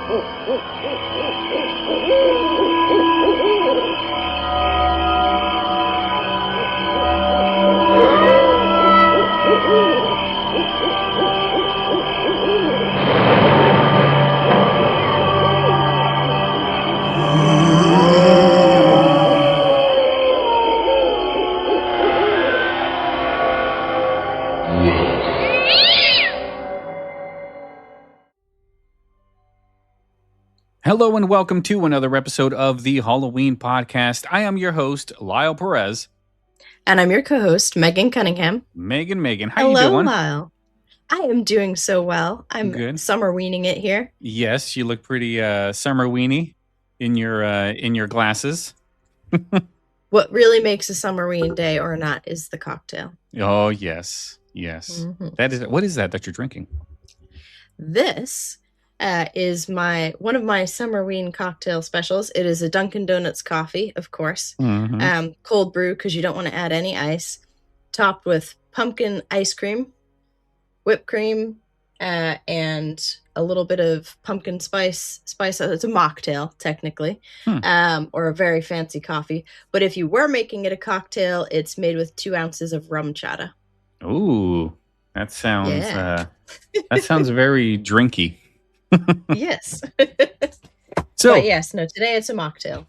Hello and welcome to another episode of the Halloween podcast. I am your host, Lyle Perez. And I'm your co-host, Megan Cunningham. Megan, how you doing? Hello, Lyle. I am doing so well. I'm good. Summerweening it here. Yes, you look pretty Summerweeny in your glasses. What really makes a Summerween day or not is the cocktail. Oh, yes. Mm-hmm. What is that you're drinking? This is one of my Summerween cocktail specials. It is a Dunkin' Donuts coffee, of course. Mm-hmm. Cold brew because you don't want to add any ice. Topped with pumpkin ice cream, whipped cream, and a little bit of pumpkin spice. It's a mocktail, technically, or a very fancy coffee. But if you were making it a cocktail, it's made with 2 ounces of rum chata. Ooh, that sounds very drinky. Yes. Today it's a mocktail.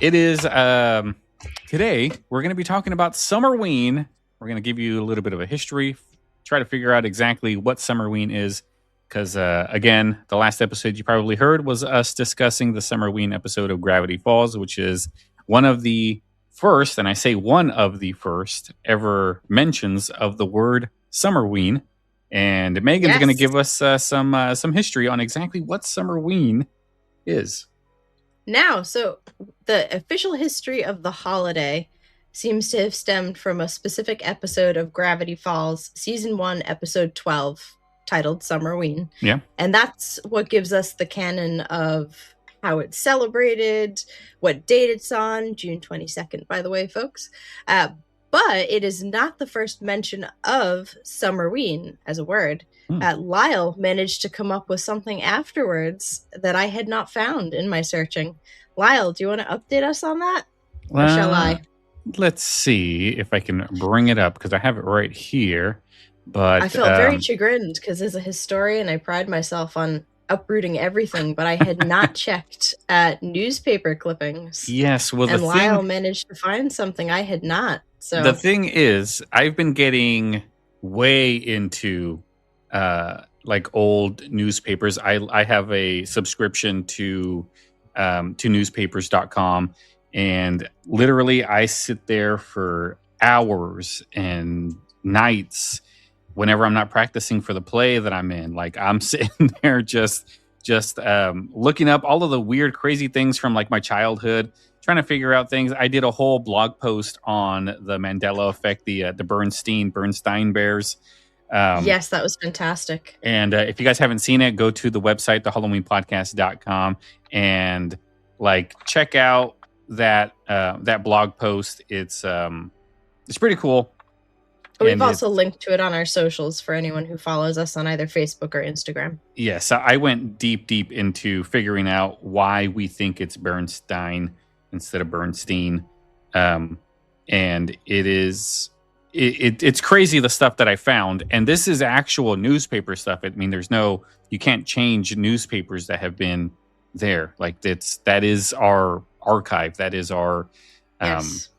It is. Today we're going to be talking about Summerween. We're going to give you a little bit of a history, try to figure out exactly what Summerween is, because again, the last episode you probably heard was us discussing the Summerween episode of Gravity Falls, which is one of the first, and I say one of the first ever mentions of the word Summerween. And Megan's going to give us some history on exactly what Summerween is. Now, so the official history of the holiday seems to have stemmed from a specific episode of Gravity Falls, Season 1, Episode 12, titled Summerween. Yeah. And that's what gives us the canon of how it's celebrated, what date it's on, June 22nd, by the way, folks. But it is not the first mention of Summerween as a word. Lyle managed to come up with something afterwards that I had not found in my searching. Lyle, do you want to update us on that? Or shall I? Let's see if I can bring it up, because I have it right here. But I felt very chagrined because as a historian, I pride myself on uprooting everything, but I had not checked at newspaper clippings. Yes, well, and Lyle managed to find something I had not. So the thing is, I've been getting way into like old newspapers. I have a subscription to newspapers.com, and literally I sit there for hours and nights whenever I'm not practicing for the play that I'm in. Like, I'm sitting there just looking up all of the weird, crazy things from like my childhood, trying to figure out things. I did a whole blog post on the Mandela effect, the Bernstein Bears. Yes, that was fantastic. And if you guys haven't seen it, go to the website, thehalloweenpodcast.com, and like check out that blog post. It's pretty cool. We've also linked to it on our socials for anyone who follows us on either Facebook or Instagram. Yes, I went deep into figuring out why we think it's Bernstein instead of Bernstein. And it's crazy, the stuff that I found. And this is actual newspaper stuff. I mean, you can't change newspapers that have been there. Like, that is our archive. That is our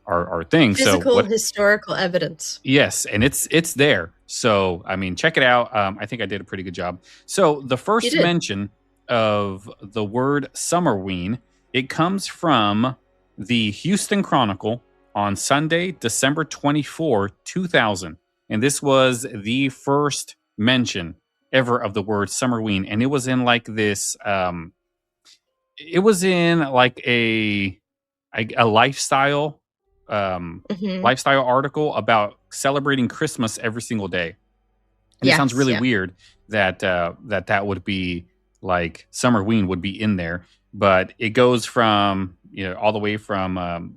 our thing. Physical historical evidence. Yes, and it's there. So, I mean, check it out. I think I did a pretty good job. So the first mention of the word Summerween, it comes from the Houston Chronicle on Sunday, December 24, 2000. And this was the first mention ever of the word Summerween. And it was in like this, it was in like a lifestyle lifestyle article about celebrating Christmas every single day. And it sounds really weird that that would be like Summerween would be in there, but it goes from, all the way from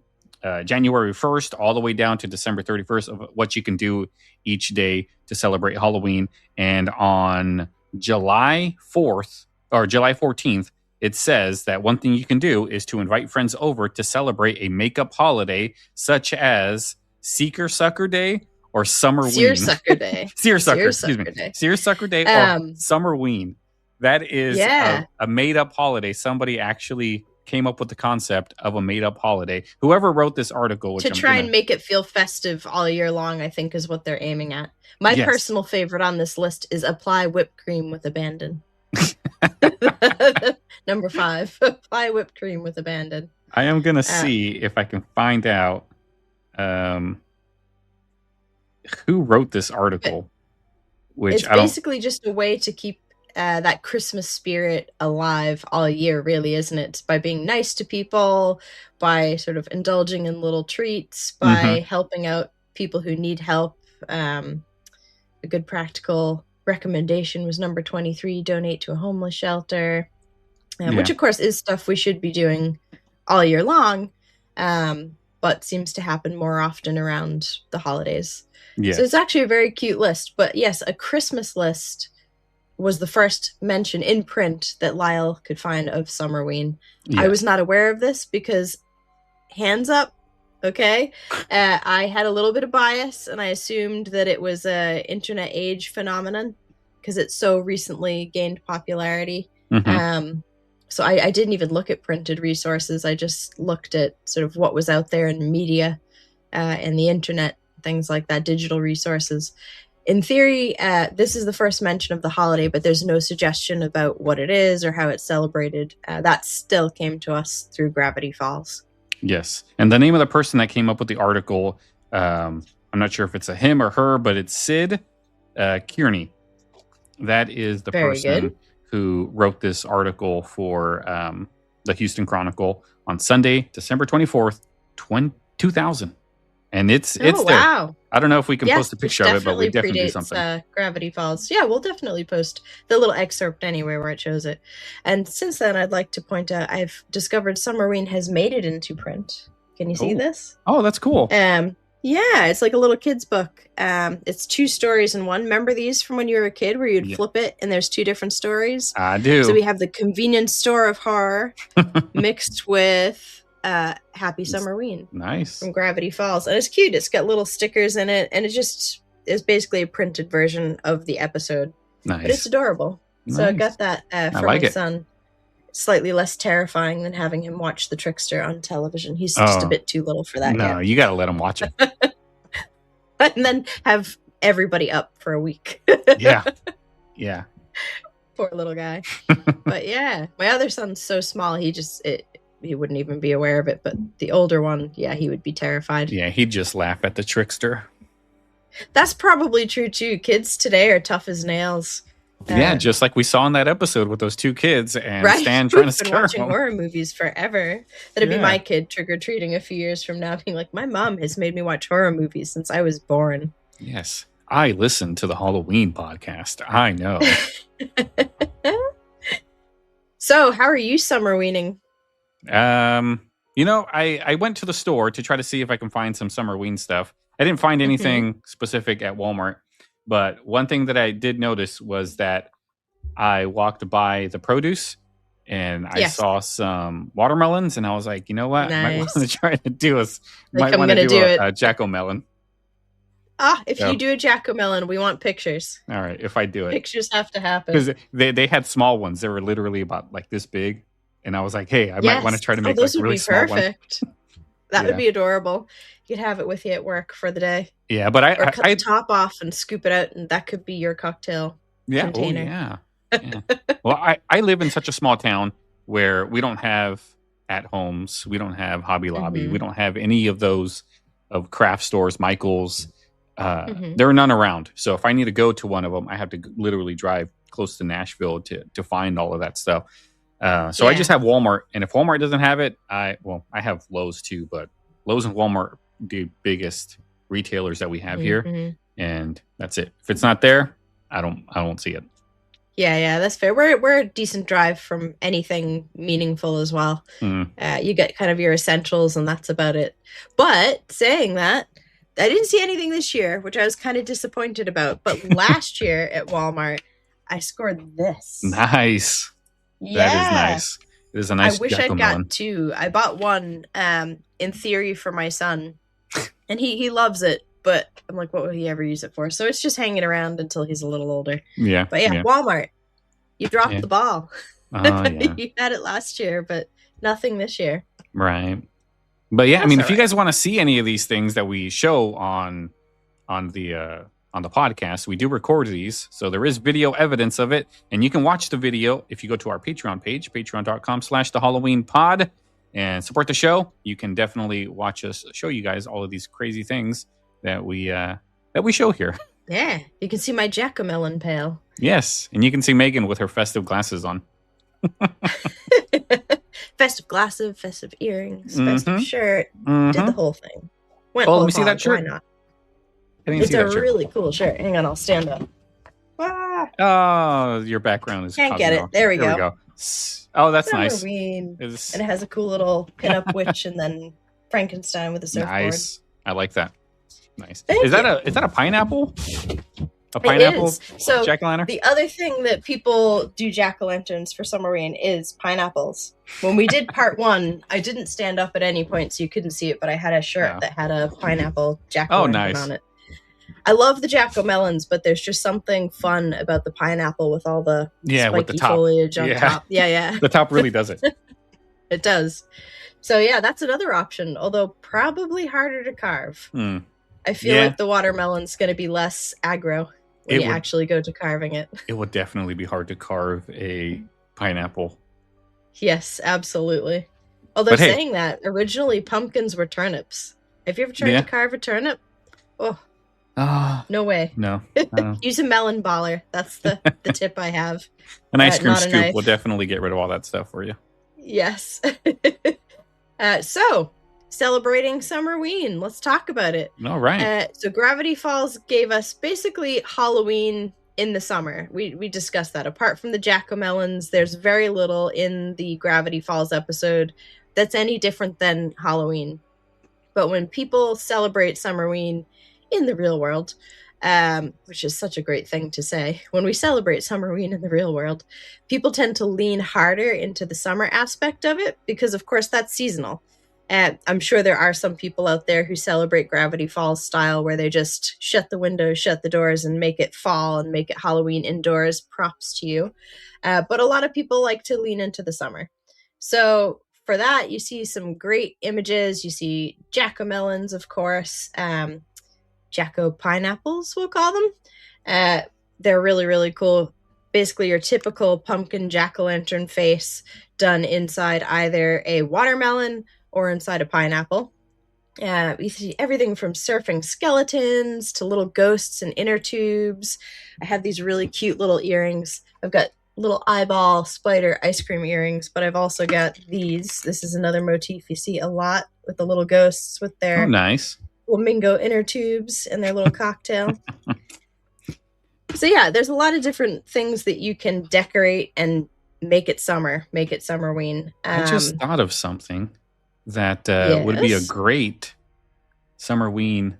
January 1st all the way down to December 31st of what you can do each day to celebrate Halloween. And on July 4th, or July 14th, it says that one thing you can do is to invite friends over to celebrate a makeup holiday such as Seeker-Sucker Day or Summerween. Seersucker Day. Seersucker, excuse me. Seersucker Day or Summerween. That is a made-up holiday. Somebody actually came up with the concept of a made-up holiday. Whoever wrote this article... to try and make it feel festive all year long, I think, is what they're aiming at. My personal favorite on this list is apply whipped cream with abandon. Number 5, apply whipped cream with abandon. I am going to see if I can find out who wrote this article. It's basically just a way to keep that Christmas spirit alive all year, really, isn't it? By being nice to people, by sort of indulging in little treats, by helping out people who need help. A good practical recommendation was number 23, donate to a homeless shelter, which of course is stuff we should be doing all year long, but seems to happen more often around the holidays. Yes. So it's actually a very cute list. But yes, a Christmas list was the first mention in print that Lyle could find of Summerween. Yes. I was not aware of this because, hands up, okay, I had a little bit of bias and I assumed that it was a internet age phenomenon because it so recently gained popularity. So I didn't even look at printed resources. I just looked at sort of what was out there in media and the internet, things like that, digital resources. In theory, this is the first mention of the holiday, but there's no suggestion about what it is or how it's celebrated. That still came to us through Gravity Falls. Yes. And the name of the person that came up with the article, I'm not sure if it's a him or her, but it's Sid Kearney. That is the person who wrote this article for the Houston Chronicle on Sunday, December 24th, 2000. And it's there. Wow. I don't know if we can post a picture of it, but we definitely do something. Gravity Falls. Yeah, we'll definitely post the little excerpt anywhere where it shows it. And since then, I'd like to point out I've discovered Summerween has made it into print. Can you see this? Oh, that's cool. Yeah, it's like a little kid's book. It's 2 stories in one. Remember these from when you were a kid where you'd flip it and there's 2 different stories? I do. So we have the convenience store of horror mixed with Happy Summerween. Nice. From Gravity Falls. And it's cute. It's got little stickers in it. And it just is basically a printed version of the episode. Nice. But it's adorable. Nice. So I got that for my son. Slightly less terrifying than having him watch The Trickster on television. He's just a bit too little for that. No, you got to let him watch it. And then have everybody up for a week. Yeah. Poor little guy. But yeah, my other son's so small, he wouldn't even be aware of it. But the older one, he would be terrified. Yeah, he'd just laugh at The Trickster. That's probably true too. Kids today are tough as nails. Yeah, just like we saw in that episode with those 2 kids and Stan trying to scare them. We've been watching horror movies forever. That'd be my kid trick-or-treating a few years from now, being like, my mom has made me watch horror movies since I was born. Yes, I listen to the Halloween podcast. I know. So, how are you Summerweening? I went to the store to try to see if I can find some Summerween stuff. I didn't find anything specific at Walmart. But one thing that I did notice was that I walked by the produce and I saw some watermelons and I was like, you know what? I might want to try to do a jack-o'-melon. If you do a jack-o'-melon, we want pictures. All right, if I do it. Pictures have to happen. Because they had small ones. They were literally about like this big. And I was like, hey, I might want to try to make like really small ones. Perfect. That would be adorable. You'd have it with you at work for the day. Yeah, but I cut the top off and scoop it out, and that could be your cocktail container. Yeah. Well, I live in such a small town where we don't have at-homes, we don't have Hobby Lobby, we don't have any of those of craft stores, Michael's. There are none around. So if I need to go to one of them, I have to literally drive close to Nashville to find all of that stuff. I just have Walmart, and if Walmart doesn't have it, I have Lowe's too, but Lowe's and Walmart are the biggest retailers that we have here, and that's it. If it's not there, I won't see it. Yeah, that's fair. We're a decent drive from anything meaningful as well. You get kind of your essentials, and that's about it. But saying that, I didn't see anything this year, which I was kind of disappointed about. But last year at Walmart, I scored this. Nice. That is Yeah. nice. It is a nice I wish I'd jack-o'-melon. got two. I bought one in theory for my son, and he loves it, but I'm like, what would he ever use it for? So it's just hanging around until he's a little older. Yeah. But yeah. Walmart, you dropped the ball. Yeah. You had it last year, but nothing this year. Right. But yeah, I mean, if you guys want to see any of these things that we show on the podcast, we do record these, so there is video evidence of it, and you can watch the video if you go to our Patreon page, patreon.com/thehalloweenpod, and support the show. You can definitely watch us show you guys all of these crazy things that we show here. Yeah, you can see my jack-o'-melon pail. Yes, and you can see Megan with her festive glasses on. Festive glasses, festive earrings, festive shirt. Did the whole thing. Let me see that shirt. Why not? It's a really cool shirt. Hang on, I'll stand up. Ah. Oh, your background is can't get it. There we go. Oh, that's Summerween. Nice. And it has a cool little pinup witch and then Frankenstein with a surfboard. Nice. I like that. Nice. Thank is that a pineapple? A pineapple so jack-o'-lantern? The other thing that people do jack-o'-lanterns for Summerween is pineapples. When we did part 1, I didn't stand up at any point so you couldn't see it, but I had a shirt that had a pineapple jack-o'-lantern on it. I love the jack-o'-melons, but there's just something fun about the pineapple with all the spiky with the top. foliage on top. Yeah. The top really does it. It does. So yeah, that's another option, although probably harder to carve. I feel like the watermelon's going to be less aggro when you actually go to carving it. It would definitely be hard to carve a pineapple. Yes, absolutely. Although saying that, originally pumpkins were turnips. Have you ever tried to carve a turnip? Oh, no way. No. Use a melon baller. That's the tip I have. An ice cream scoop will definitely get rid of all that stuff for you. Yes. So, celebrating Summerween. Let's talk about it. All right. So Gravity Falls gave us basically Halloween in the summer. We discussed that. Apart from the jack-o'-melons, there's very little in the Gravity Falls episode that's any different than Halloween. But when people celebrate Summerween in the real world, which is such a great thing to say, when we celebrate Summerween in the real world, people tend to lean harder into the summer aspect of it because, of course, that's seasonal. And I'm sure there are some people out there who celebrate Gravity Falls style where they just shut the windows, shut the doors, and make it fall and make it Halloween indoors. Props to you. But a lot of people like to lean into the summer. So for that, you see some great images. You see jack-o'-melons, of course. Jack-o'-pineapples, we'll call them. They're really, really cool. Basically, your typical pumpkin jack-o'-lantern face done inside either a watermelon or inside a pineapple. We see everything from surfing skeletons to little ghosts and inner tubes. I have these really cute little earrings. I've got little eyeball spider ice cream earrings, but I've also got these. This is another motif you see a lot with the little ghosts with their nice flamingo inner tubes and their little cocktail. So yeah, there's a lot of different things that you can decorate and make it summer, make it Summerween. I just thought of something that would be a great Summerween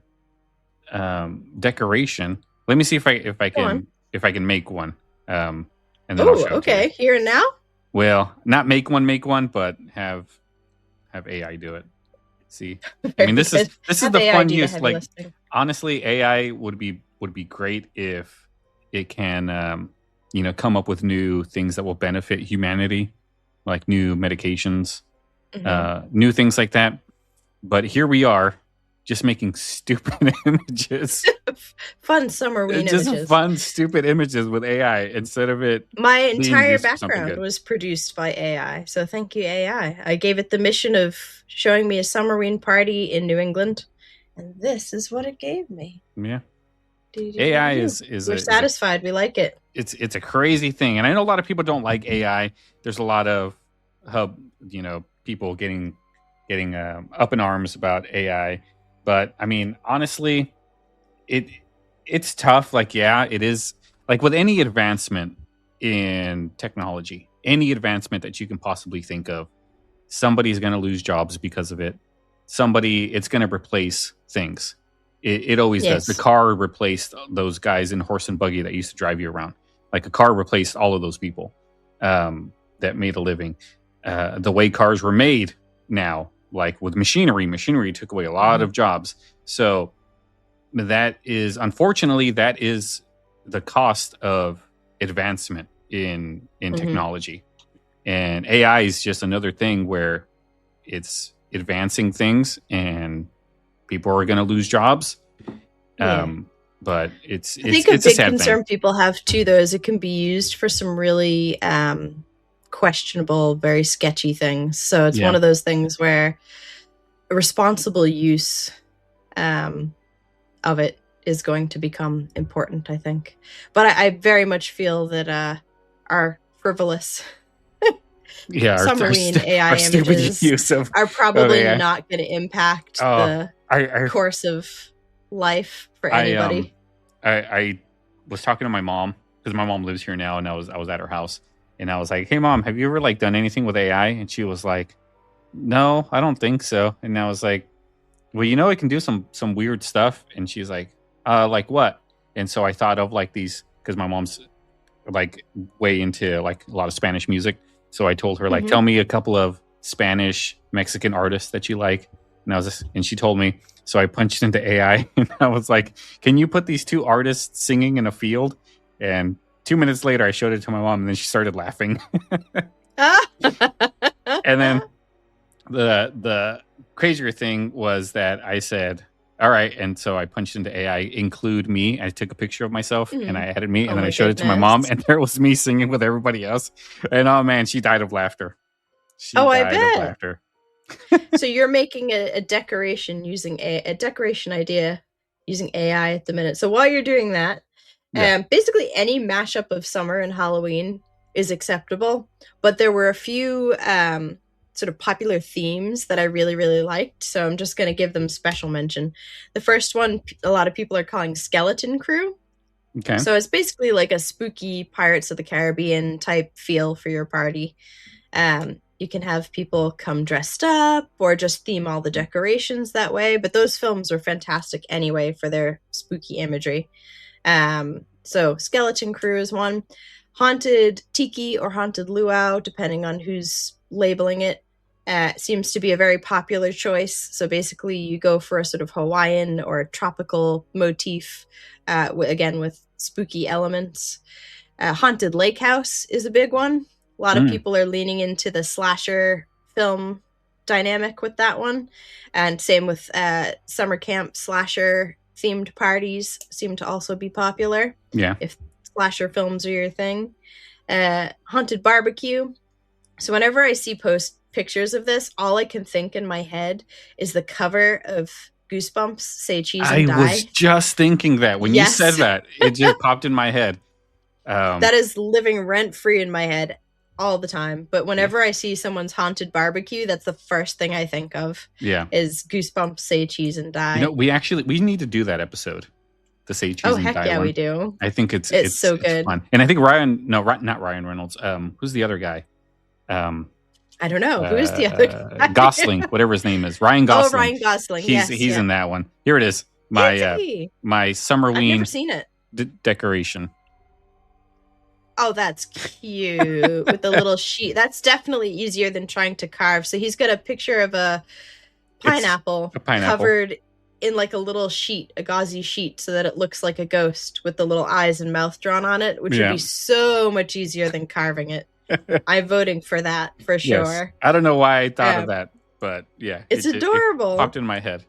decoration. Let me see if I can make one. And then I'll show okay. it to you. Here and now? Well, not make one, but have AI do it. See, I mean, this is the AI fun use. Like, listing. Honestly, AI would be great if it can, come up with new things that will benefit humanity, like new medications, new things like that. But here we are, just making stupid images. Fun Summerween images. Just fun, stupid images with AI instead of it. My entire background was produced by AI. So thank you, AI. I gave it the mission of showing me a Summerween party in New England. And this is what it gave me. Yeah. AI is we're satisfied. We like it. It's a crazy thing. And I know a lot of people don't like AI. There's a lot of people getting up in arms about AI. But I mean, honestly, it's tough. Like, yeah, it is. Like with any advancement in technology, any advancement that you can possibly think of, somebody's going to lose jobs because of it. It's going to replace things. It always does. The car replaced those guys in horse and buggy that used to drive you around. Like a car replaced all of those people. that made a living. The way cars were made now, like with machinery took away a lot of jobs. So that is, unfortunately, that is the cost of advancement in technology. And AI is just another thing where it's advancing things and people are going to lose jobs. But I think a big concern people have too, though, is it can be used for some really questionable, very sketchy things. So it's one of those things where a responsible use of it is going to become important, I think. But I very much feel that our frivolous Summerween AI images are probably not going to impact the course of life for anybody. I was talking to my mom because my mom lives here now, and I was at her house, and I was like, "Hey, Mom, have you ever done anything with AI?" And she was like, "No, I don't think so." And I was like, "Well, it can do some weird stuff." And she's like, "Like what?" And so I thought of these, because my mom's way into a lot of Spanish music. So I told her tell me a couple of Spanish Mexican artists that you like. And she told me. So I punched into AI and I was like, "Can you put these two artists singing in a field?" And 2 minutes later, I showed it to my mom, and then she started laughing. And then the crazier thing was that I said, "All right." And so I punched into AI, include me. I took a picture of myself and I added me, and then I showed it to my mom, and there was me singing with everybody else. And oh man, she died of laughter. I bet. So you're making a decoration using a decoration idea using AI at the minute. So while you're doing that, basically any mashup of summer and Halloween is acceptable. But there were a few sort of popular themes that I really, really liked. So I'm just going to give them special mention. The first one, a lot of people are calling Skeleton Crew. Okay. So it's basically like a spooky Pirates of the Caribbean type feel for your party. You can have people come dressed up or just theme all the decorations that way. But those films are fantastic anyway for their spooky imagery. So Skeleton Crew is one. Haunted Tiki or Haunted Luau, depending on who's labeling it, seems to be a very popular choice. So basically you go for a sort of Hawaiian or tropical motif, again with spooky elements. Haunted Lake House is a big one. A lot of people are leaning into the slasher film dynamic with that one. And same with summer camp slasher themed parties seem to also be popular. Yeah. If slasher films are your thing. Haunted Barbecue. So whenever I see pictures of this, all I can think in my head is the cover of Goosebumps, Say Cheese and Die. I was just thinking that. When you said that, it just popped in my head. That is living rent-free in my head all the time. But whenever I see someone's Haunted Barbecue, that's the first thing I think of. Is Goosebumps, Say Cheese and Die. We need to do that episode. The Say Cheese and Die. Oh, heck yeah, we do. I think it's so good. It's fun. And I think not Ryan Reynolds. Who's the other guy? I don't know. Who is the other guy? Gosling, whatever his name is. Ryan Gosling. Oh, Ryan Gosling. He's in that one. Here it is. My Summerween. I've never seen it. Decoration. Oh, that's cute. With the little sheet. That's definitely easier than trying to carve. So he's got a picture of a pineapple covered in like a little sheet, a gauzy sheet, so that it looks like a ghost with the little eyes and mouth drawn on it, which would be so much easier than carving it. I'm voting for that for sure. Yes. I don't know why I thought of that, but yeah. It's adorable. It popped in my head.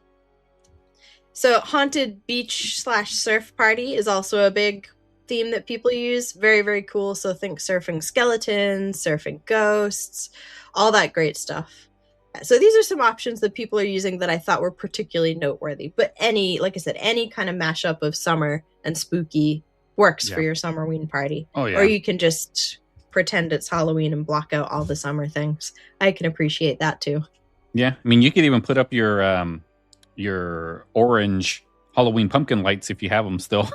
So Haunted Beach/Surf Party is also a big theme that people use. Very, very cool. So think surfing skeletons, surfing ghosts, all that great stuff. So these are some options that people are using that I thought were particularly noteworthy. But like I said, any kind of mashup of summer and spooky works for your Summerween party. Oh, yeah. Or you can just pretend it's Halloween and block out all the summer things. I can appreciate that too. Yeah. I mean, you could even put up your orange Halloween pumpkin lights if you have them still.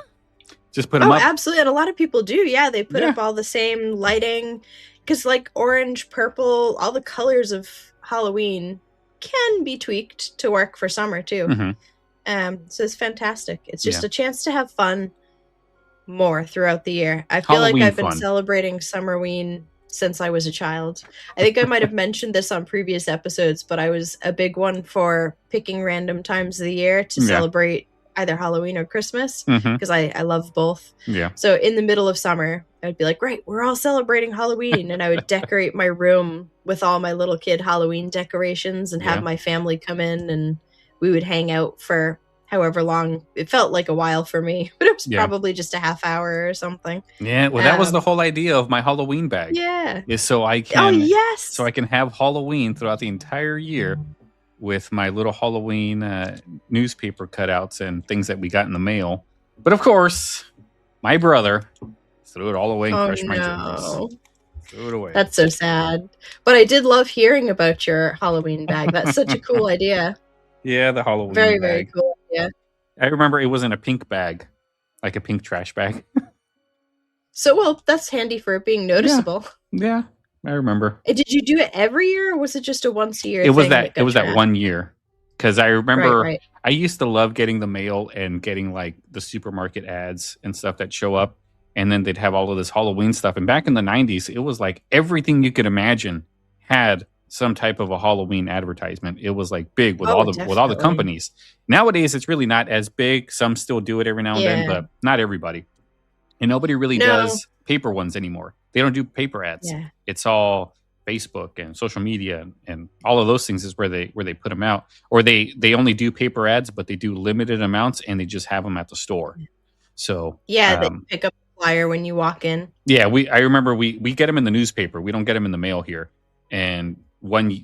Just put them up. Oh, absolutely. And a lot of people do. Yeah, they put up all the same lighting. Because like orange, purple, all the colors of Halloween can be tweaked to work for summer too. Mm-hmm. So it's fantastic. It's just a chance to have fun more throughout the year. I feel Halloween like I've been celebrating Summerween since I was a child. I think I might have mentioned this on previous episodes, but I was a big one for picking random times of the year to celebrate either Halloween or Christmas, because I love both. Yeah. So in the middle of summer, I'd be like, right, we're all celebrating Halloween. And I would decorate my room with all my little kid Halloween decorations and have my family come in, and we would hang out for however long. It felt like a while for me, but it was probably just a half hour or something. Yeah, well, that was the whole idea of my Halloween bag. Yeah. Is so I can so I can have Halloween throughout the entire year with my little Halloween newspaper cutouts and things that we got in the mail. But of course, my brother threw it all away and crushed my dreams. Threw it away. That's so sad. But I did love hearing about your Halloween bag. That's such a cool idea. Yeah, the Halloween very, bag. Very cool idea. I remember it was in a pink bag, like a pink trash bag. So, well, that's handy for it being noticeable. Yeah, I remember. Did you do it every year, or was it just a once a year thing? It was that 1 year. Because I remember right. I used to love getting the mail and getting like the supermarket ads and stuff that show up. And then they'd have all of this Halloween stuff. And back in the 90s, it was like everything you could imagine had some type of a Halloween advertisement. It was like big with all the companies. Nowadays, it's really not as big. Some still do it every now and then, but not everybody. And nobody really does paper ones anymore. They don't do paper ads. Yeah. It's all Facebook and social media and all of those things is where they put them out. Or they only do paper ads, but they do limited amounts and they just have them at the store. So they pick up a flyer when you walk in. Yeah, I remember we get them in the newspaper. We don't get them in the mail here. And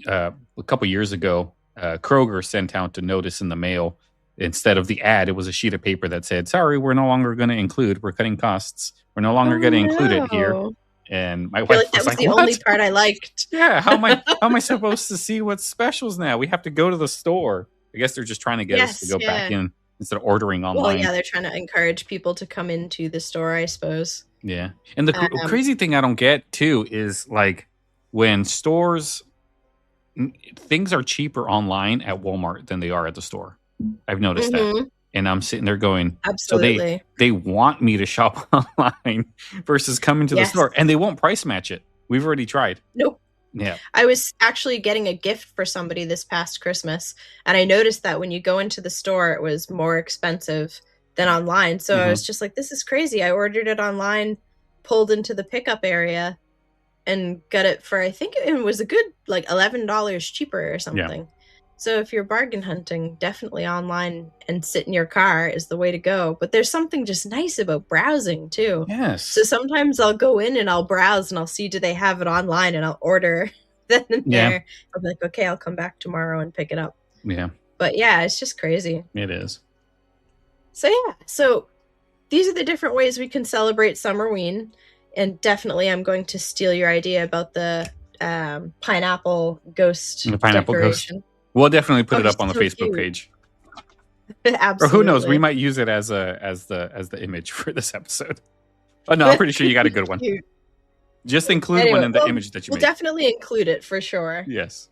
a couple years ago, Kroger sent out a notice in the mail. Instead of the ad, it was a sheet of paper that said, "Sorry, we're no longer going to include. We're cutting costs. We're no longer going to include it here." And my wife was like, "That was the only part I liked." Yeah, how am I supposed to see what's specials now? We have to go to the store. I guess they're just trying to get us to go back in instead of ordering online. Well, yeah, they're trying to encourage people to come into the store, I suppose. Yeah, and the crazy thing I don't get too is like when stores, things are cheaper online at Walmart than they are at the store. I've noticed that. And I'm sitting there going, absolutely. So they want me to shop online versus coming to the store, and they won't price match it. We've already tried. Nope. Yeah. I was actually getting a gift for somebody this past Christmas, and I noticed that when you go into the store, it was more expensive than online. So I was just like, this is crazy. I ordered it online, pulled into the pickup area, and got it for, I think it was a good like $11 cheaper or something. Yeah. So if you're bargain hunting, definitely online and sit in your car is the way to go. But there's something just nice about browsing too. Yes. So sometimes I'll go in and I'll browse and I'll see, do they have it online, and I'll order then and there. I'll be like, okay, I'll come back tomorrow and pick it up. Yeah. But yeah, it's just crazy. It is. So yeah, so these are the different ways we can celebrate Summerween. And definitely I'm going to steal your idea about the pineapple ghost decoration. Ghost. We'll definitely put it up on the Facebook page. Absolutely. Or who knows? We might use it as the image for this episode. Oh no, I'm pretty sure you got a good one. Just include one in the image that you made. We'll definitely include it for sure. Yes.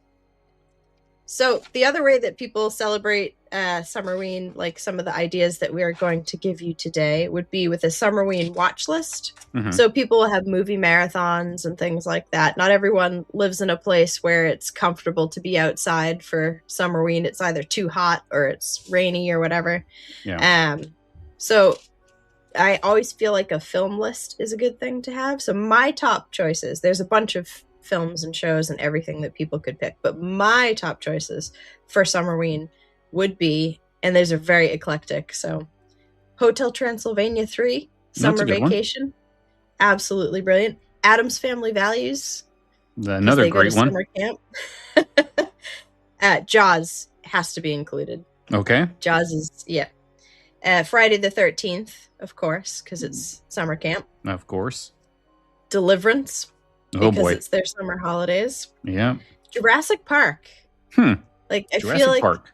So the other way that people celebrate Summerween, like some of the ideas that we are going to give you today, would be with a Summerween watch list. So people will have movie marathons and things like that. Not everyone lives in a place where it's comfortable to be outside for Summerween. It's either too hot or it's rainy or whatever. Yeah. So I always feel like a film list is a good thing to have. So my top choices, there's a bunch of films and shows and everything that people could pick, but my top choices for Summerween would be, and those are very eclectic, so Hotel Transylvania 3, Summer Vacation, absolutely brilliant. Adam's Family Values, another great one. Summer camp. Jaws has to be included. Okay. Jaws is Friday the 13th, of course, because it's summer camp. Of course. Deliverance. Oh boy, it's their summer holidays. Yeah. Jurassic Park. Like I Jurassic feel like Park.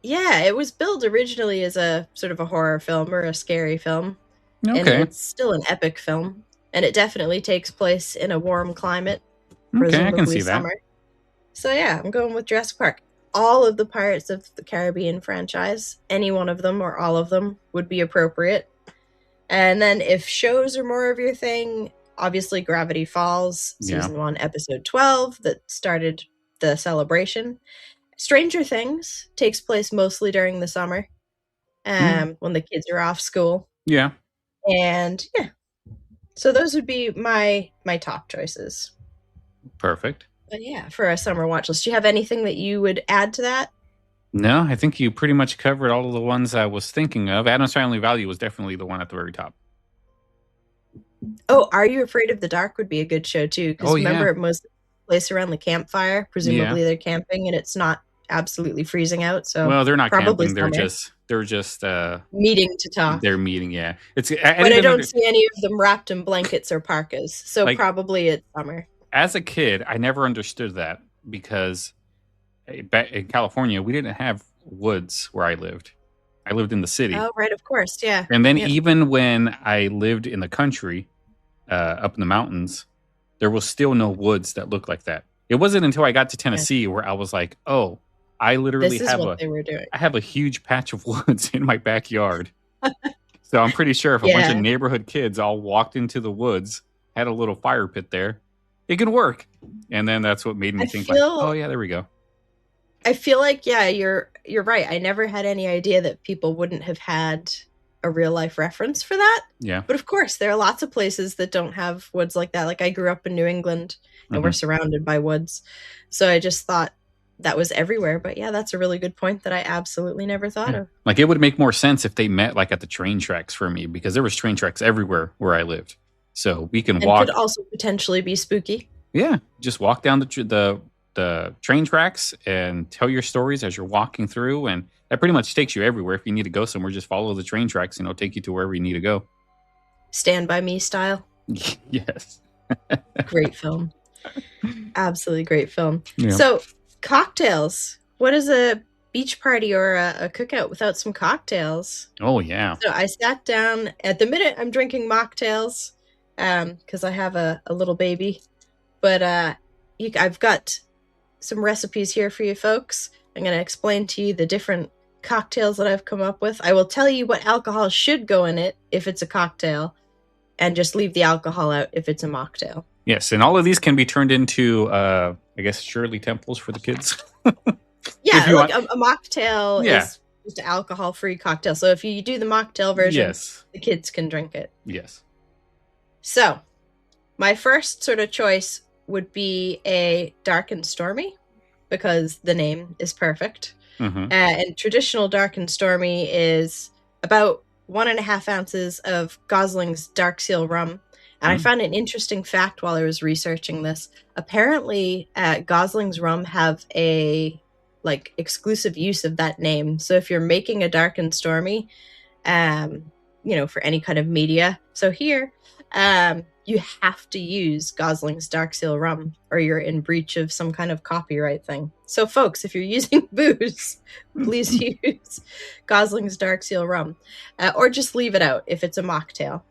Yeah, it was billed originally as a sort of a horror film or a scary film. Okay. And it's still an epic film, and it definitely takes place in a warm climate. Okay, I can see summer. That. So yeah, I'm going with Jurassic Park. All of the Pirates of the Caribbean franchise, any one of them or all of them would be appropriate. And then if shows are more of your thing, obviously Gravity Falls, season 1, episode 12, that started the celebration. Stranger Things takes place mostly during the summer, when the kids are off school. Yeah. And yeah. So those would be my top choices. Perfect. But yeah, for a summer watch list. Do you have anything that you would add to that? No, I think you pretty much covered all of the ones I was thinking of. Addams Family Value was definitely the one at the very top. Oh, Are You Afraid of the Dark would be a good show too. Because remember, it was placed around the campfire. Presumably they're camping and it's not absolutely freezing out. So well, they're not probably camping. They're just meeting to talk. They're meeting, yeah. But I don't see any of them wrapped in blankets or parkas. So like, probably it's summer. As a kid, I never understood that because back in California, we didn't have woods where I lived. I lived in the city. Oh, right, of course, yeah. And then even when I lived in the country, up in the mountains, there was still no woods that looked like that. It wasn't until I got to Tennessee where I was like, oh, I literally have a huge patch of woods in my backyard. So I'm pretty sure if a bunch of neighborhood kids all walked into the woods, had a little fire pit there, it could work. And then that's what made me think like, oh yeah, there we go. I feel like, yeah, you're right. I never had any idea that people wouldn't have had a real life reference for that. Yeah. But of course, there are lots of places that don't have woods like that. Like I grew up in New England and we're surrounded by woods. So I just thought that was everywhere. But yeah, that's a really good point that I absolutely never thought of. Like it would make more sense if they met like at the train tracks for me, because there was train tracks everywhere where I lived. So we can walk. Could also potentially be spooky. Yeah. Just walk down the train tracks and tell your stories as you're walking through, and that pretty much takes you everywhere. If you need to go somewhere, just follow the train tracks and it'll take you to wherever you need to go. Stand by Me style. Yes. Great film. Absolutely great film. Yeah. So cocktails. What is a beach party or a cookout without some cocktails? Oh yeah. So I sat down. At the minute I'm drinking mocktails because I have a little baby, but I've got some recipes here for you folks. I'm going to explain to you the different cocktails that I've come up with. I will tell you what alcohol should go in it if it's a cocktail, and just leave the alcohol out if it's a mocktail. Yes, and all of these can be turned into, I guess, Shirley Temples for the kids. Yeah, like a mocktail is just an alcohol-free cocktail. So if you do the mocktail version, the kids can drink it. Yes. So, my first sort of choice would be a dark and stormy, because the name is perfect. Mm-hmm. And traditional dark and stormy is about 1.5 ounces of Gosling's Dark Seal rum. And I found an interesting fact while I was researching this. Apparently, Gosling's rum have a exclusive use of that name. So if you're making a dark and stormy, for any kind of media, so here, you have to use Gosling's Dark Seal rum or you're in breach of some kind of copyright thing. So folks, if you're using booze, please use Gosling's Dark Seal rum, or just leave it out if it's a mocktail.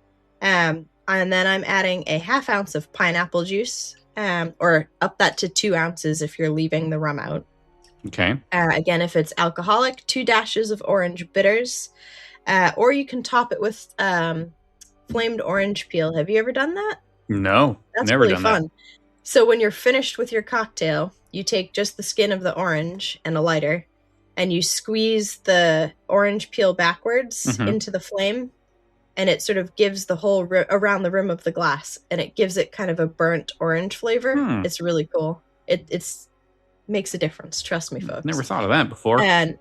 And then I'm adding a 1/2 ounce of pineapple juice, or up that to 2 ounces if you're leaving the rum out. Okay. Again, if it's alcoholic, 2 dashes of orange bitters, or you can top it with flamed orange peel. Have you ever done that? No, that's never really done fun. That. So when you're finished with your cocktail, you take just the skin of the orange and a lighter, and you squeeze the orange peel backwards into the flame, and it sort of gives the whole around the rim of the glass, and it gives it kind of a burnt orange flavor. It's really cool. It's makes a difference. Trust me, folks. Never thought of that before. And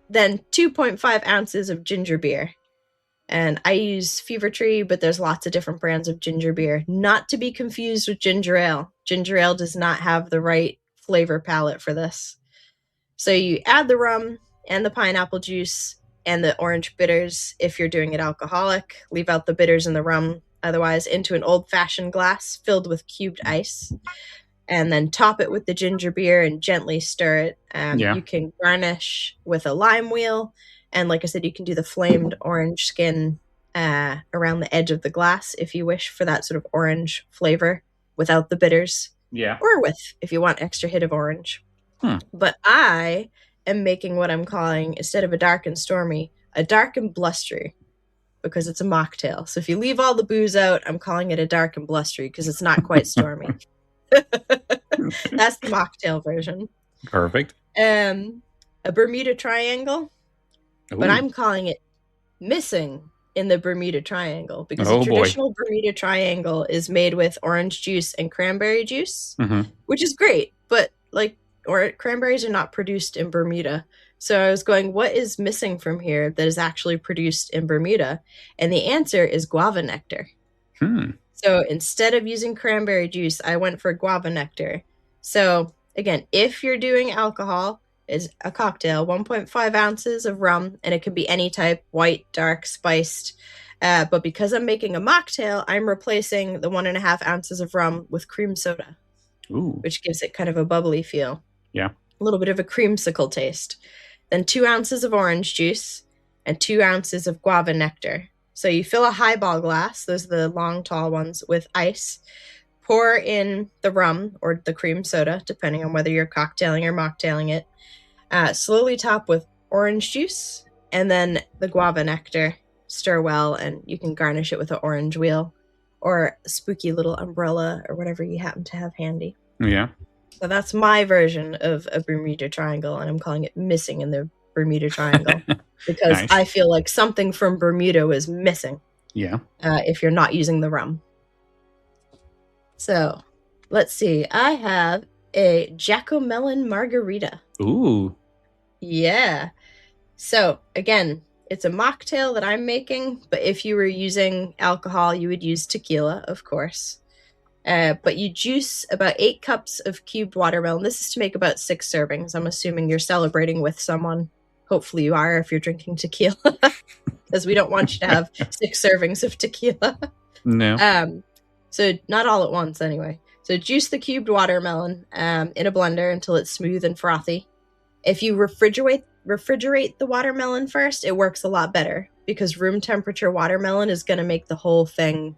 then 2.5 ounces of ginger beer. And I use Fever Tree, but there's lots of different brands of ginger beer. Not to be confused with ginger ale. Ginger ale does not have the right flavor palette for this. So you add the rum and the pineapple juice and the orange bitters if you're doing it alcoholic. Leave out the bitters and the rum, otherwise, into an old-fashioned glass filled with cubed ice. And then top it with the ginger beer and gently stir it. You can garnish with a lime wheel. And like I said, you can do the flamed orange skin around the edge of the glass if you wish for that sort of orange flavor without the bitters. Yeah. Or with, if you want extra hit of orange. But I am making what I'm calling, instead of a dark and stormy, a dark and blustery. because it's a mocktail. So if you leave all the booze out, I'm calling it a dark and blustery because it's not quite stormy. That's the mocktail version. Perfect. A Bermuda Triangle, but I'm calling it missing in the Bermuda Triangle because a traditional Bermuda Triangle is made with orange juice and cranberry juice, which is great, but cranberries are not produced in Bermuda. So I was going, what is missing from here that is actually produced in Bermuda? And the answer is guava nectar. So instead of using cranberry juice, I went for guava nectar. So again, if you're doing alcohol, is a cocktail, 1.5 ounces of rum, and it can be any type, white, dark, spiced. But because I'm making a mocktail, I'm replacing the 1.5 ounces of rum with cream soda, which gives it kind of a bubbly feel. Yeah. A little bit of a creamsicle taste. Then 2 ounces of orange juice and 2 ounces of guava nectar. So you fill a highball glass, those are the long, tall ones, with ice. Pour in the rum or the cream soda, depending on whether you're cocktailing or mocktailing it. Slowly top with orange juice and then the guava nectar. Stir well, and you can garnish it with an orange wheel or a spooky little umbrella or whatever you happen to have handy. Yeah. So that's my version of a Bermuda Triangle, and I'm calling it missing in the Bermuda Triangle because nice. I feel like something from Bermuda was missing. Yeah. If you're not using the rum. So, let's see. I have a Jacomelon Margarita. Ooh. Yeah. So, again, it's a mocktail that I'm making, but if you were using alcohol, you would use tequila, of course. But you juice about 8 cups of cubed watermelon. This is to make about 6 servings. I'm assuming you're celebrating with someone. Hopefully you are if you're drinking tequila, because we don't want you to have 6 servings of tequila. No. So not all at once anyway. So juice the cubed watermelon in a blender until it's smooth and frothy. If you refrigerate the watermelon first, it works a lot better because room temperature watermelon is going to make the whole thing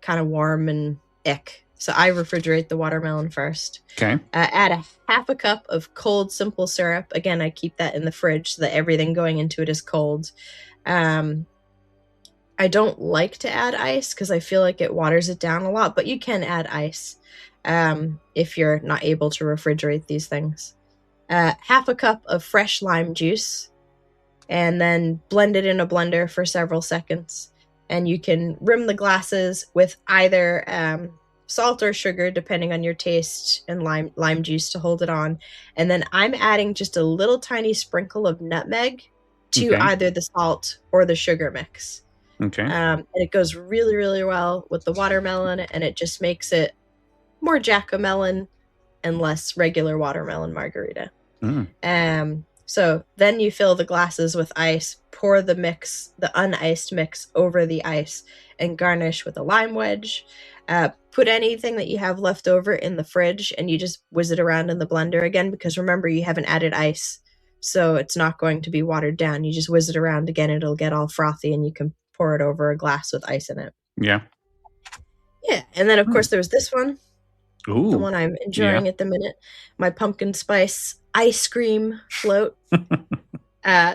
kind of warm and ick. So I refrigerate the watermelon first. Okay. Add a half a cup of cold simple syrup. Again, I keep that in the fridge so that everything going into it is cold. I don't like to add ice because I feel like it waters it down a lot, but you can add ice if you're not able to refrigerate these things. Half a cup of fresh lime juice, and then blend it in a blender for several seconds. And you can rim the glasses with either salt or sugar, depending on your taste, and lime juice to hold it on. And then I'm adding just a little tiny sprinkle of nutmeg to either the salt or the sugar mix. Okay. And it goes really, really well with the watermelon, and it just makes it more Jacomelon and less regular watermelon margarita. So then you fill the glasses with ice, pour the mix, the uniced mix, over the ice, and garnish with a lime wedge. Put anything that you have left over in the fridge, and you just whiz it around in the blender again, because remember, you haven't added ice, so it's not going to be watered down. You just whiz it around again, it'll get all frothy, and you can pour it over a glass with ice in it. Yeah. Yeah, and then, of course, there's this one. Ooh, the one I'm enjoying at the minute. My pumpkin spice ice cream float.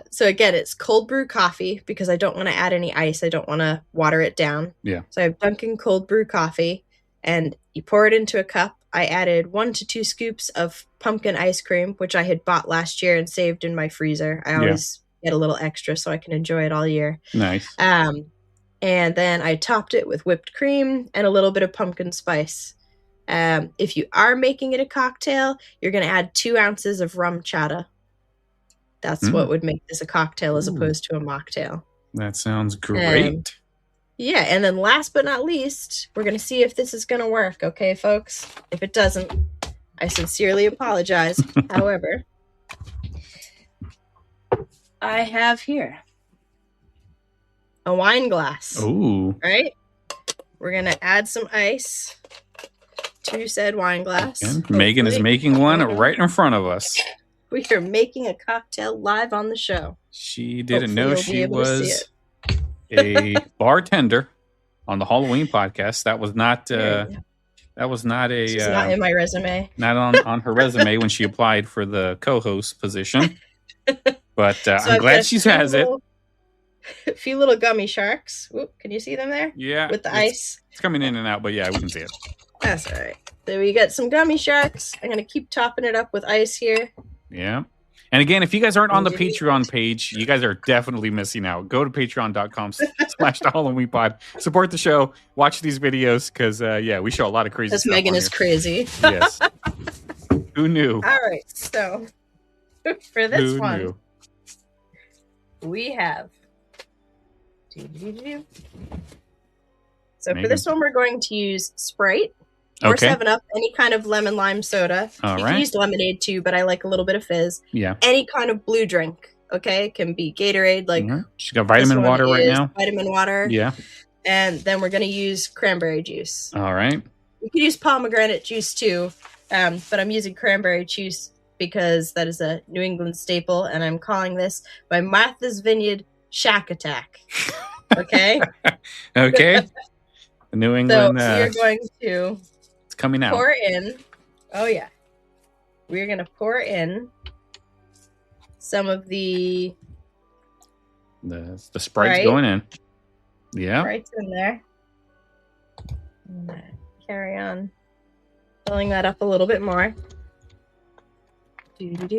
So again, it's cold brew coffee because I don't want to add any ice. I don't want to water it down. Yeah. So I have Dunkin' cold brew coffee, and you pour it into a cup. I added 1 to 2 scoops of pumpkin ice cream, which I had bought last year and saved in my freezer. I always get a little extra so I can enjoy it all year. Nice. And then I topped it with whipped cream and a little bit of pumpkin spice. If you are making it a cocktail, you're going to add 2 ounces of rum chata. That's what would make this a cocktail as opposed to a mocktail. That sounds great. Yeah, and then last but not least, we're going to see if this is going to work, okay, folks? If it doesn't, I sincerely apologize. However, I have here a wine glass. Ooh. Right? We're going to add some ice to said wine glass. And Megan is making one right in front of us. We are making a cocktail live on the show. She didn't know she was a bartender on the Halloween podcast. That was not that was not a She's not in my resume. Not on her resume when she applied for the co-host position. But I'm glad she has it. a few little gummy sharks. Ooh, can you see them there? Yeah. With the ice. It's coming in and out, but yeah, we can see it. That's all right. So we got some gummy sharks. I'm going to keep topping it up with ice here. Yeah. And again, if you guys aren't on the Patreon page, you guys are definitely missing out. Go to patreon.com/HalloweenPod. Support the show. Watch these videos because, we show a lot of crazy stuff. Megan is crazy. Yes. Who knew? All right. So for this one, we have. So for this one, we're going to use Sprite. Or 7-Up, any kind of lemon lime soda. You can use lemonade too, but I like a little bit of fizz. Yeah. Any kind of blue drink, okay? It can be Gatorade, like she's got vitamin water right now. Vitamin water. Yeah. And then we're going to use cranberry juice. All right. You could use pomegranate juice too, but I'm using cranberry juice because that is a New England staple, and I'm calling this my Martha's Vineyard Shack Attack. Okay? Okay. New England. So you're going to... coming out. Pour in. Oh yeah. We're gonna pour in some of the Sprite's going in. Yeah. Sprite's in there. Carry on filling that up a little bit more. And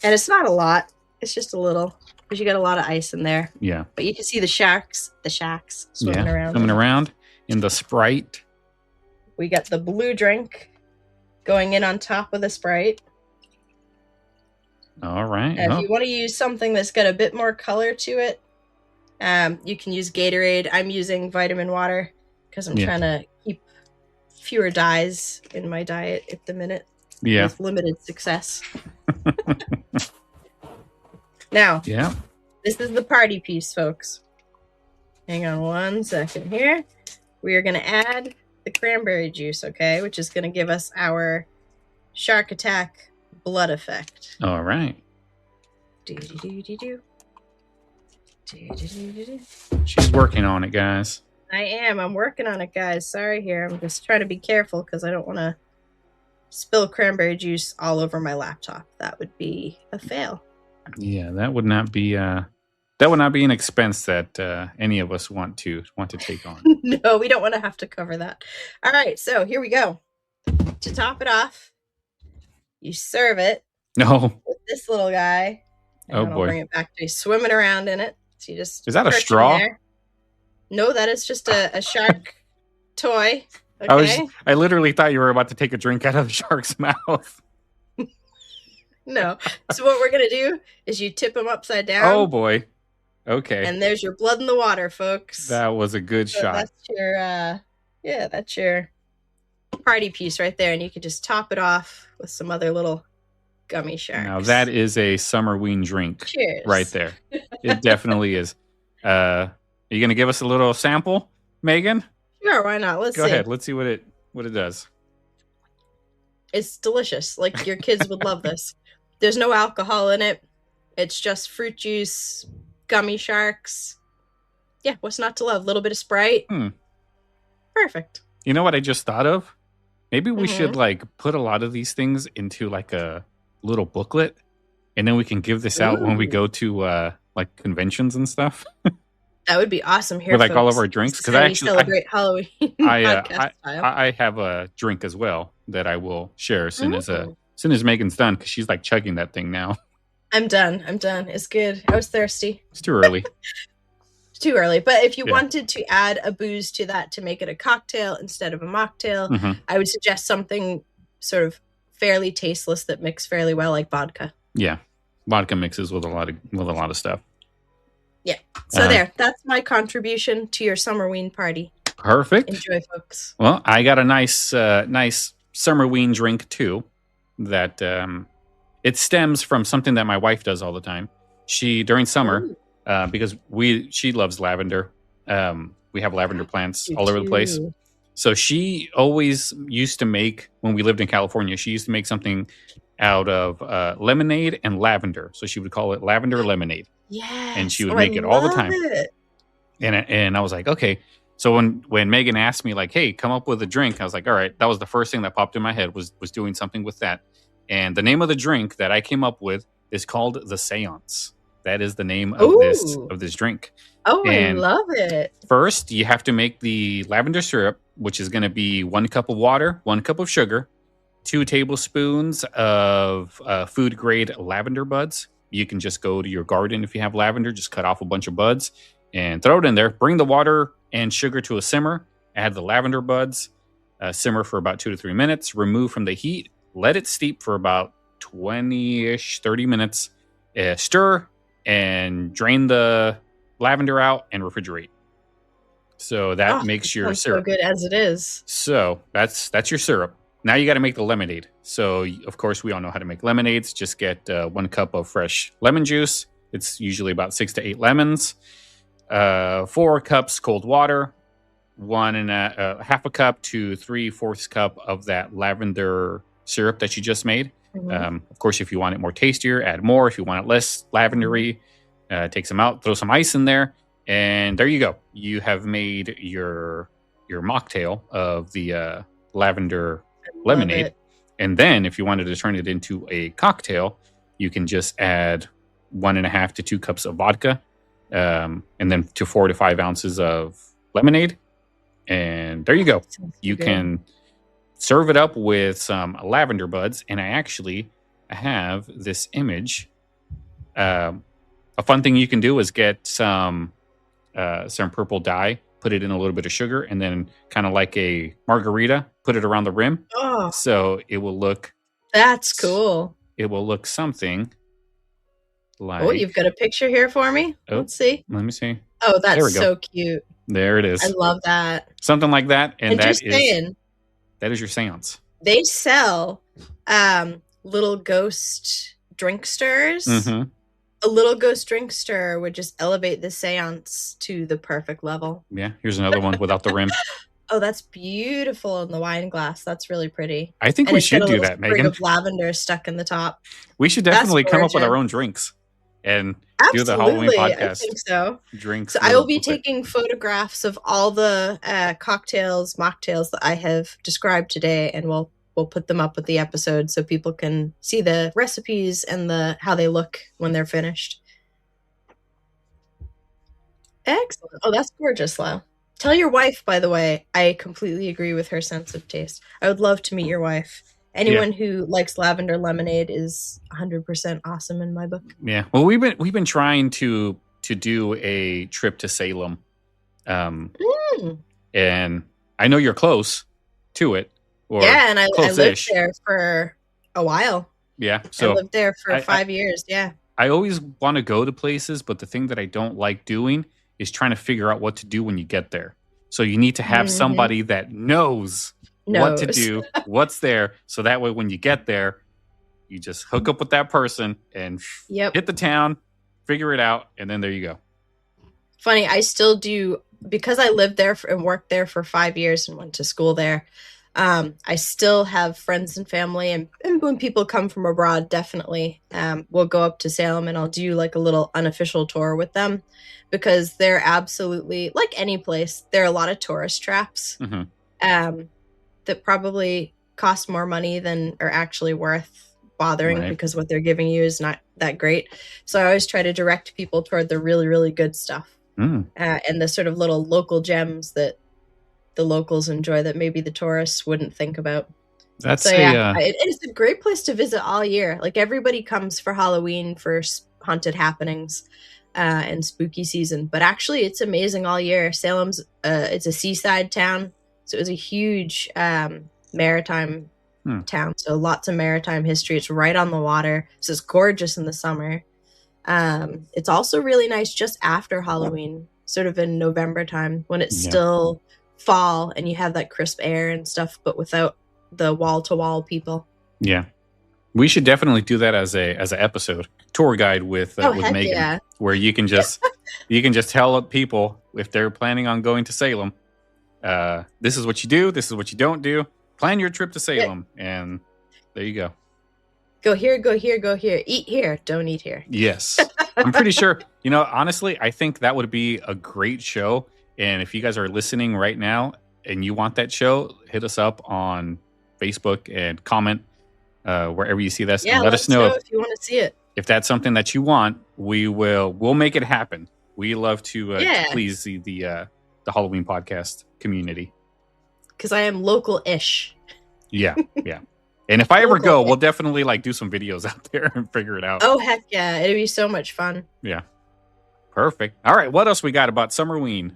it's not a lot. It's just a little because you got a lot of ice in there. Yeah. But you can see the shacks swimming around. Swimming around in the Sprite. We got the blue drink going in on top of the Sprite. All right. If you want to use something that's got a bit more color to it, you can use Gatorade. I'm using vitamin water because I'm trying to keep fewer dyes in my diet at the minute. Yeah. With limited success. Now, this is the party piece, folks. Hang on one second here. We are going to add the cranberry juice, okay, which is going to give us our shark attack blood effect. All right. She's working on it, guys. I am. I'm working on it, guys. Sorry here. I'm just trying to be careful because I don't want to spill cranberry juice all over my laptop. That would be a fail. Yeah, that would not be an expense that any of us want to take on. No, we don't want to have to cover that. All right, so here we go. To top it off, you serve it. No. With this little guy. Oh boy! Bring it back to you, swimming around in it. So you just is that a straw? No, that is just a shark toy. Okay? I literally thought you were about to take a drink out of the shark's mouth. No. So what we're gonna do is you tip him upside down. Oh boy. Okay. And there's your blood in the water, folks. That was a good shot. That's your party piece right there, and you can just top it off with some other little gummy sharks. Now that is a Summerween drink. Cheers. Right there. It definitely is. Are you gonna give us a little sample, Megan? Sure, why not? Let's see. Go ahead. Let's see what it does. It's delicious. Like your kids would love this. There's no alcohol in it. It's just fruit juice, gummy sharks. Yeah, what's not to love? A little bit of Sprite. Perfect. You know what I just thought of? Maybe we should put a lot of these things into like a little booklet, and then we can give this out when we go to like conventions and stuff. That would be awesome here. With like all of our drinks, because I actually celebrate Halloween. I have a drink as well that I will share as soon as Megan's done, because she's like chugging that thing now. I'm done. It's good. I was thirsty. It's too early. It's too early. But if you wanted to add a booze to that to make it a cocktail instead of a mocktail, I would suggest something sort of fairly tasteless that mixes fairly well, like vodka. Yeah, vodka mixes with a lot of stuff. Yeah. So that's my contribution to your Summerween party. Perfect. Enjoy, folks. Well, I got a nice Summerween drink too. That it stems from something that my wife does all the time. She during summer, because she loves lavender. We have lavender plants all over the place. So she always used to make, when we lived in California, she used to make something out of lemonade and lavender. So she would call it lavender lemonade. Yes. And she would make it all the time. And I was like, okay. So when Megan asked me like, hey, come up with a drink, I was like, all right, that was the first thing that popped in my head was doing something with that. And the name of the drink that I came up with is called the Seance. That is the name Ooh. of this drink. Oh, And I love it. first, you have to make the lavender syrup, which is going to be 1 cup of water, 1 cup of sugar, 2 tablespoons of food grade lavender buds. You can just go to your garden if you have lavender, just cut off a bunch of buds and throw it in there. Bring the water and sugar to a simmer. Add the lavender buds, simmer for about 2 to 3 minutes. Remove from the heat. Let it steep for about 20-ish, 30 minutes. Stir and drain the lavender out and refrigerate. So that makes your syrup. So good as it is. So that's your syrup. Now you got to make the lemonade. So of course we all know how to make lemonades. Just get 1 cup of fresh lemon juice. It's usually about 6 to 8 lemons. 4 cups cold water. 1.5 a cup to 3/4 cup of that lavender syrup that you just made. Mm-hmm. Of course, if you want it more tastier, add more. If you want it less lavendery, take some out, throw some ice in there, and there you go. You have made your mocktail of the lavender lemonade. And then if you wanted to turn it into a cocktail, you can just add 1.5 to 2 cups of vodka, and then to 4 to 5 ounces of lemonade. And there you go. You can serve it up with some lavender buds. And I actually have this image. A fun thing you can do is get some purple dye, put it in a little bit of sugar, and then kind of like a margarita, put it around the rim. Oh, so it will look. That's cool. It will look something like. Oh, you've got a picture here for me? Let's see. Let me see. Oh, that's so cute. There it is. I love that. Something like that. And that is your seance. They sell little ghost drink stirs. Mm-hmm. A little ghost drink stir would just elevate the seance to the perfect level. Yeah, here's another one without the rim. Oh, that's beautiful in the wine glass. That's really pretty. I think we should do that, Megan. Of lavender stuck in the top. We should definitely come up with our own drinks and do the Halloween podcast. I think so. Drinks. So I will be taking photographs of all the cocktails, mocktails that I have described today, and we'll put them up with the episode so people can see the recipes and how they look when they're finished. Excellent. Oh, that's gorgeous, Lau. Tell your wife, by the way, I completely agree with her sense of taste. I would love to meet your wife. Anyone who likes lavender lemonade is 100% awesome in my book. Yeah. Well, we've been trying to do a trip to Salem. And I know you're close to it. And I lived there for a while. Yeah. So I lived there for 5 years. Yeah. I always want to go to places, but the thing that I don't like doing is trying to figure out what to do when you get there. So you need to have somebody that knows what to do, what's there. So that way, when you get there, you just hook up with that person and hit the town, figure it out. And then there you go. Funny. I still do, because I lived there and worked there for 5 years and went to school there. I still have friends and family, and when people come from abroad, definitely we'll go up to Salem and I'll do like a little unofficial tour with them, because they're absolutely, like any place, there are a lot of tourist traps that probably cost more money than are actually worth bothering, because what they're giving you is not that great. So I always try to direct people toward the really, really good stuff and the sort of little local gems that the locals enjoy that maybe the tourists wouldn't think about. It's a great place to visit all year. Like, everybody comes for Halloween, for haunted happenings and spooky season, but actually it's amazing all year. Salem's it's a seaside town, so it was a huge maritime town, so lots of maritime history. It's right on the water, so it's gorgeous in the summer. It's also really nice just after Halloween, sort of in November time, when it's still fall and you have that crisp air and stuff, but without the wall-to-wall people. Yeah, we should definitely do that as an episode tour guide with Megan, where you can just tell people, if they're planning on going to Salem, this is what you do, this is what you don't do. Plan your trip to Salem, and there you go. Go here, go here, go here. Eat here, don't eat here. Yes, I'm pretty sure. Honestly, I think that would be a great show. And if you guys are listening right now and you want that show, hit us up on Facebook and comment wherever you see this. Yeah, and let us know if you want to see it. if that's something that you want, we'll make it happen. We love to please the Halloween podcast community. Because I am local-ish. Yeah. And if I ever go, we'll definitely like do some videos out there and figure it out. Oh, heck yeah. It'd be so much fun. Yeah. Perfect. All right. What else we got about Summerween?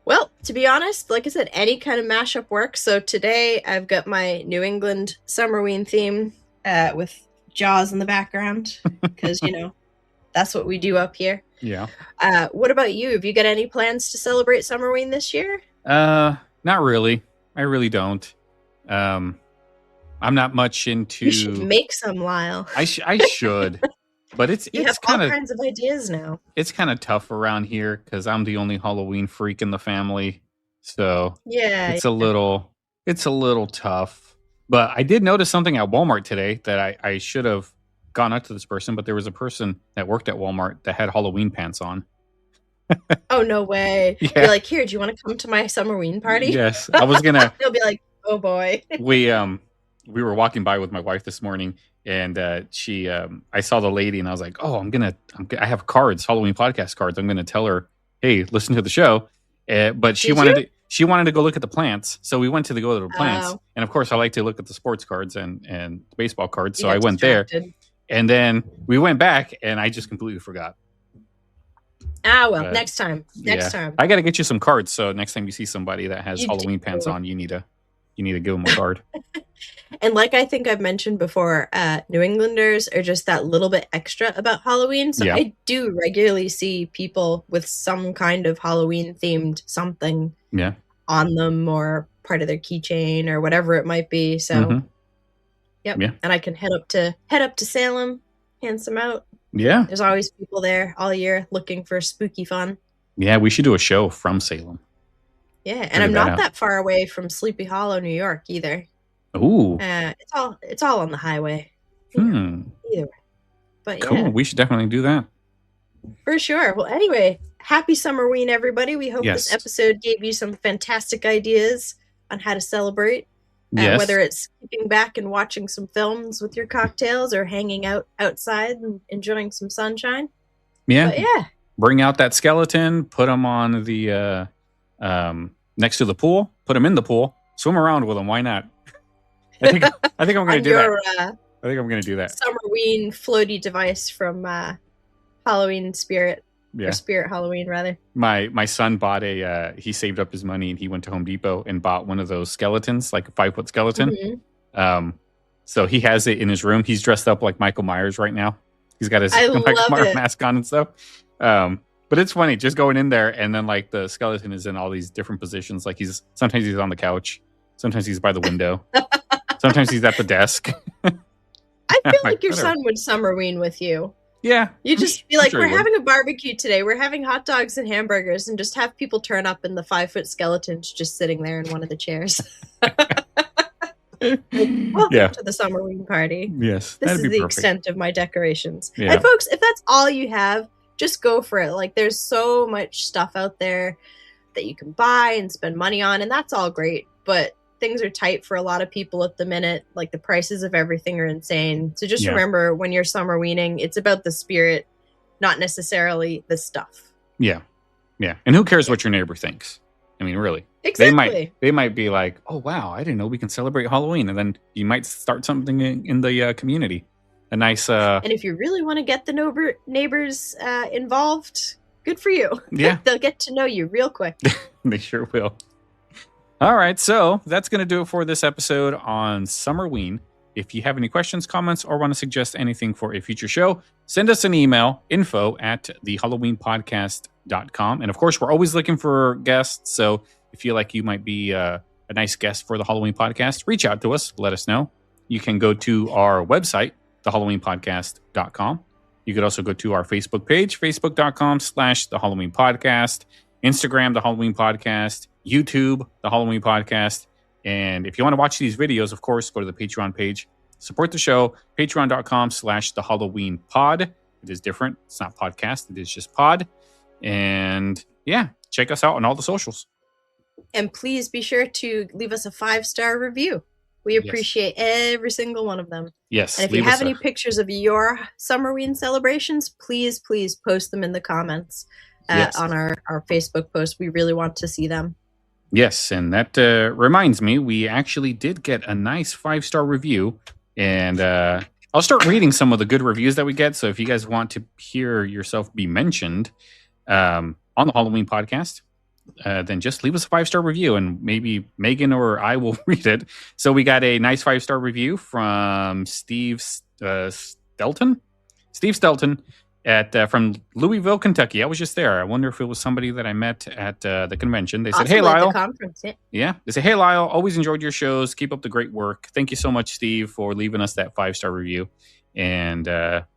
Well, to be honest, like I said, any kind of mashup works. So today I've got my New England Summerween theme with Jaws in the background. Because, that's what we do up here. Yeah. What about you? Have you got any plans to celebrate Summerween this year? Not really. I really don't. I'm not much into. You should make some, Lyle. I should, but it's kind of all kinds of ideas now. It's kind of tough around here because I'm the only Halloween freak in the family, so it's a little tough. But I did notice something at Walmart today that I should have gone up to this person, but there was a person that worked at Walmart that had Halloween pants on. Oh, no way. Yeah. You're like, here, do you want to come to my Summerween party? Yes. I was gonna He'll be like, oh boy. We were walking by with my wife this morning, and I saw the lady and I was like, oh, I have cards, Halloween podcast cards. I'm gonna tell her, hey, listen to the show. But she wanted to go look at the plants. So we went to go to the plants. And of course I like to look at the sports cards and baseball cards. So I went there, and then we went back and I just completely forgot. Next time. I got to get you some cards. So next time you see somebody that has Halloween pants on, you need to give them a card. And like I think I've mentioned before, New Englanders are just that little bit extra about Halloween. So I do regularly see people with some kind of Halloween themed something on them or part of their keychain or whatever it might be. So and I can head up to Salem, hand some out. Yeah. There's always people there all year looking for spooky fun. Yeah, we should do a show from Salem. Yeah, and I'm not that far away from Sleepy Hollow, New York either. Ooh. It's all on the highway. Either way. But cool. We should definitely do that. For sure. Well, anyway, happy Summerween, everybody. We hope this episode gave you some fantastic ideas on how to celebrate. Whether it's kicking back and watching some films with your cocktails or hanging out outside and enjoying some sunshine. Yeah. But bring out that skeleton, put them on the next to the pool, put them in the pool, swim around with them. Why not? I think I'm going to do that. I think I'm going to do that. Summerween floaty device from Halloween Spirit. Yeah. Or Spirit Halloween, rather. My son bought he saved up his money and he went to Home Depot and bought one of those skeletons, like a 5-foot skeleton. Mm-hmm. So he has it in his room. He's dressed up like Michael Myers right now. He's got his Michael Myers mask on and stuff. But it's funny just going in there and then like the skeleton is in all these different positions. Like sometimes he's on the couch. Sometimes he's by the window. Sometimes he's at the desk. I feel like your son would Summerween with you. Yeah. You just be like, we're having a barbecue today. We're having hot dogs and hamburgers, and just have people turn up in the 5-foot skeletons just sitting there in one of the chairs. Welcome to the Summerween party. Yes. This is the extent of my decorations. Yeah. And folks, if that's all you have, just go for it. Like, there's so much stuff out there that you can buy and spend money on, and that's all great. But things are tight for a lot of people at the minute. Like, the prices of everything are insane. So just remember, when you're Summerweening, it's about the spirit, not necessarily the stuff. Yeah. Yeah. And who cares what your neighbor thinks? I mean, really. Exactly. They might be like, oh, wow, I didn't know we can celebrate Halloween. And then you might start something in the community. A nice... And if you really want to get the neighbors involved, good for you. Yeah. They'll get to know you real quick. They sure will. All right, so that's going to do it for this episode on Summerween. If you have any questions, comments, or want to suggest anything for a future show, send us an email, info@thehalloweenpodcast.com. And of course, we're always looking for guests. So if you feel like you might be a nice guest for the Halloween podcast, reach out to us. Let us know. You can go to our website, thehalloweenpodcast.com. You could also go to our Facebook page, facebook.com/thehalloweenpodcast, Instagram, The Halloween Podcast, YouTube, The Halloween Podcast. And if you want to watch these videos, of course, go to the Patreon page. Support the show, patreon.com/thehalloweenpod. It is different. It's not podcast. It is just pod. And yeah, check us out on all the socials. And please be sure to leave us a 5-star review. We appreciate every single one of them. Yes. And if you have any pictures of your Summerween celebrations, please post them in the comments on our Facebook post. We really want to see them. Yes, and that reminds me, we actually did get a nice 5-star review, and I'll start reading some of the good reviews that we get. So if you guys want to hear yourself be mentioned on the Halloween podcast, then just leave us a 5-star review, and maybe Megan or I will read it. So we got a nice 5-star review from Steve Stelton. Steve Stelton. From Louisville, Kentucky. I was just there. I wonder if it was somebody that I met at the convention. They said, "Hey, Lyle." The conference, yeah. They said, "Hey, Lyle. Always enjoyed your shows. Keep up the great work. Thank you so much, Steve, for leaving us that 5-star review. And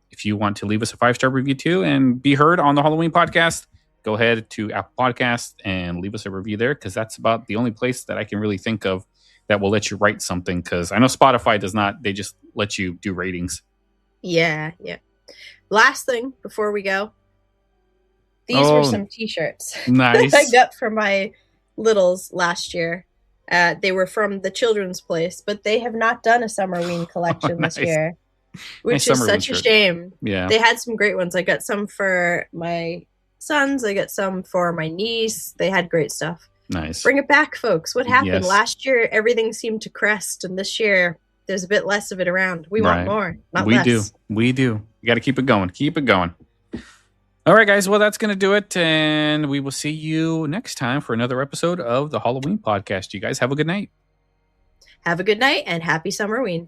if you want to leave us a 5-star review too and be heard on the Halloween podcast, go ahead to Apple Podcast and leave us a review there, because that's about the only place that I can really think of that will let you write something. Because I know Spotify does not. They just let you do ratings. Yeah. Last thing before we go. These were some t-shirts nice. that I got for my littles last year. They were from the Children's Place, but they have not done a Summerween collection this year, which is such a shame. Yeah. They had some great ones. I got some for my sons. I got some for my niece. They had great stuff. Nice. Bring it back, folks. What happened? Last year, everything seemed to crest, and this year, there's a bit less of it around. We want more, not less. We do. You got to keep it going. Keep it going. All right, guys. Well, that's going to do it. And we will see you next time for another episode of the Halloween podcast. You guys have a good night. Have a good night and happy Summerween.